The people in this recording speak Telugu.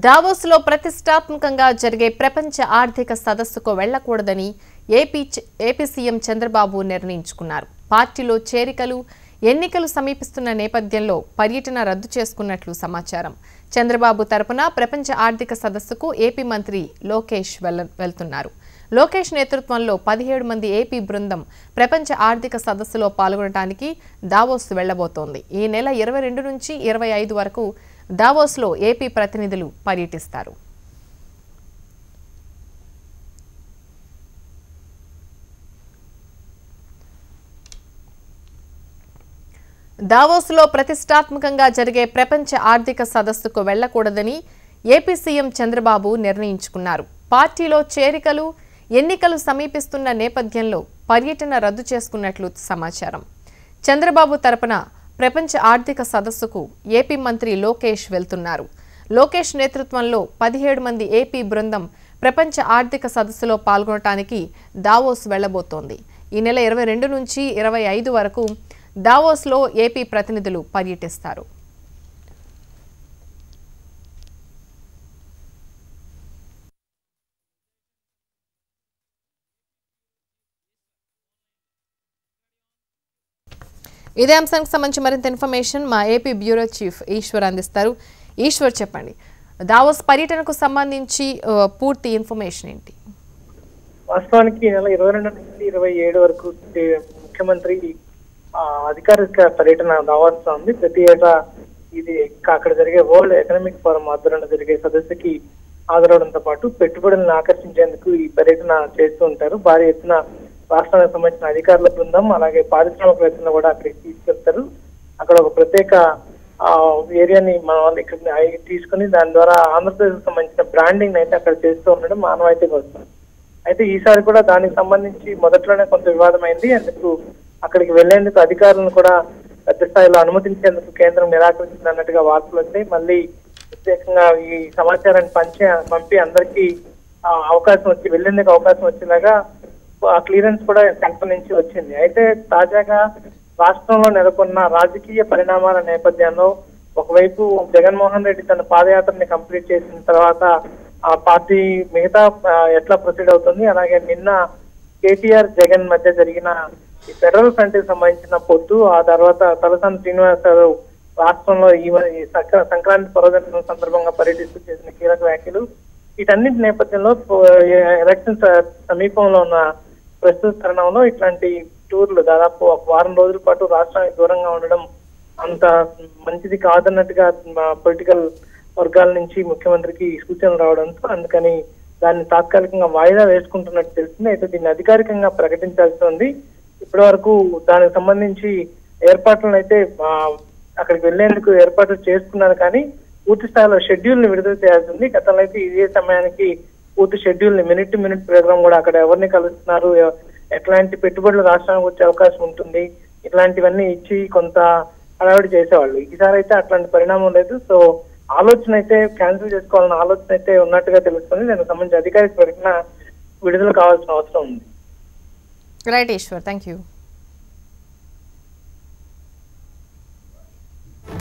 దావోస్లో ప్రతిష్టాత్మకంగా జరిగే ప్రపంచ ఆర్థిక సదస్సుకు వెళ్లకూడదని ఏపీ సీఎం చంద్రబాబు నిర్ణయించుకున్నారు. పార్టీలో చేరికలు, ఎన్నికలు సమీపిస్తున్న నేపథ్యంలో పర్యటన రద్దు చేసుకున్నట్లు సమాచారం. చంద్రబాబు తరపున ప్రపంచ ఆర్థిక సదస్సుకు ఏపీ మంత్రి లోకేష్ వెళ్తున్నారు. లోకేష్ నేతృత్వంలో 17 మంది ఏపీ బృందం ప్రపంచ ఆర్థిక సదస్సులో పాల్గొనడానికి దావోస్ వెళ్లబోతోంది. ఈ నెల 22 నుంచి 25 వరకు దావోస్లో ఏపీ ప్రతినిధులు పర్యటిస్తారు. దావోస్లో ప్రతిష్టాత్మకంగా జరిగే ప్రపంచ ఆర్థిక సదస్సుకు వెళ్లకూడదని ఏపీ సీఎం చంద్రబాబు నిర్ణయించుకున్నారు. పార్టీలో చేరికలు, ఎన్నికలు సమీపిస్తున్న నేపథ్యంలో పర్యటన రద్దు చేసుకున్నట్లు సమాచారం. చంద్రబాబు తరపున ప్రపంచ ఆర్థిక సదస్సుకు ఏపీ మంత్రి లోకేష్ వెళ్తున్నారు. లోకేష్ నేతృత్వంలో 17 మంది ఏపీ బృందం ప్రపంచ ఆర్థిక సదస్సులో పాల్గొనడానికి దావోస్ వెళ్లబోతోంది. ఈ నెల 22 నుంచి 25 వరకు దావోస్లో ఏపీ ప్రతినిధులు పర్యటిస్తారు. ఇదే అంశానికి సంబంధించి మరింత ఇన్ఫర్మేషన్ మా ఏపీ బ్యూరో చీఫ్ ఈశ్వర్ అందిస్తారు. ఈశ్వర్, చెప్పండి, దావోస్ పర్యటనకు సంబంధించి పూర్తి ఇన్ఫర్మేషన్ ఏంటి? వాస్తవానికి ఈ నెల 22 నుంచి 27 వరకు ముఖ్యమంత్రి అధికారిక పర్యటన దావోస్ లో ఉంది. ప్రతి ఏటా ఇది అక్కడ జరిగే వరల్డ్ ఎకనామిక్ ఫోరం ఆధ్వర్యంలో జరిగే సదస్సుకి హాజరవడంతో పాటు పెట్టుబడులను ఆకర్షించేందుకు ఈ పర్యటన చేస్తూ ఉంటారు. భారీ ఎత్తున రాష్ట్రానికి సంబంధించిన అధికారుల బృందం, అలాగే పారిశ్రామికవేత్తలను కూడా అక్కడికి తీసుకెళ్తారు. అక్కడ ఒక ప్రత్యేక ఏరియాని మన వాళ్ళు ఇక్కడ తీసుకుని దాని ద్వారా ఆంధ్రప్రదేశ్ సంబంధించిన బ్రాండింగ్ అయితే అక్కడ చేస్తూ ఉండడం మానవాయితీగా వస్తుంది. అయితే ఈసారి కూడా దానికి సంబంధించి మొదట్లోనే కొంత వివాదమైంది. అందుకు అక్కడికి వెళ్లేందుకు అధికారులను కూడా పెద్ద స్థాయిలో అనుమతించేందుకు కేంద్రం నిరాకరించింది అన్నట్టుగా వార్తలు వచ్చాయి. మళ్ళీ ప్రత్యేకంగా ఈ సమాచారాన్ని పంపి అందరికీ అవకాశం వచ్చి వెళ్లేందుకు అవకాశం వచ్చేలాగా క్లియరెన్స్ కూడా సెంటర్ నుంచి వచ్చింది. అయితే తాజాగా రాష్ట్రంలో నెలకొన్న రాజకీయ పరిణామాల నేపథ్యంలో ఒకవైపు జగన్మోహన్ రెడ్డి తన పాదయాత్రని కంప్లీట్ చేసిన తర్వాత ఆ పార్టీ మిగతా ఎట్లా ప్రొసీడ్ అవుతుంది, అలాగే నిన్న కేటీఆర్ జగన్ మధ్య జరిగిన ఈ ఫెడరల్ ఫ్రంట్ కి సంబంధించిన పొత్తు, ఆ తర్వాత తలసాని శ్రీనివాసరావు రాష్ట్రంలో ఈ సంక్రాంతి పర్వదినం సందర్భంగా పర్యటిస్తూ చేసిన కీలక వ్యాఖ్యలు, వీటన్నింటి నేపథ్యంలో ఎలక్షన్ సమీపంలో ఉన్న ప్రస్తుత తరుణంలో ఇట్లాంటి టూర్లు దాదాపు ఒక వారం రోజుల పాటు రాష్ట్రానికి దూరంగా ఉండడం అంత మంచిది కాదన్నట్టుగా పొలిటికల్ వర్గాల నుంచి ముఖ్యమంత్రికి సూచనలు రావడంతో అందుకని దాన్ని తాత్కాలికంగా వాయిదా వేసుకుంటున్నట్టు తెలిసింది. అయితే దీన్ని అధికారికంగా ప్రకటించాల్సి ఉంది. ఇప్పటి వరకు దానికి సంబంధించి ఏర్పాట్లను అయితే అక్కడికి వెళ్లేందుకు ఏర్పాట్లు చేసుకున్నారు, కానీ పూర్తి స్థాయిలో షెడ్యూల్ ని విడుదల చేయాల్సి ఉంది. గతంలో అయితే ఇదే సమయానికి పూర్తి షెడ్యూల్ ని మినిట్ టు మినిట్ ప్రోగ్రామ్ కూడా అక్కడ ఎవరిని కలుస్తున్నారు, ఎట్లాంటి పెట్టుబడులు రాష్ట్రానికి వచ్చే అవకాశం ఉంటుంది, ఇట్లాంటివన్నీ ఇచ్చి కొంత హడావిడి చేసేవాళ్ళు. ఈసారి అయితే అట్లాంటి పరిణామం లేదు. సో ఆలోచన అయితే క్యాన్సిల్ చేసుకోవాలన్న ఆలోచన అయితే ఉన్నట్టుగా తెలుస్తుంది. దానికి సంబంధించి అధికారిక ప్రకటన విడుదల కావాల్సిన అవసరం ఉంది. Right Eshwar, thank you.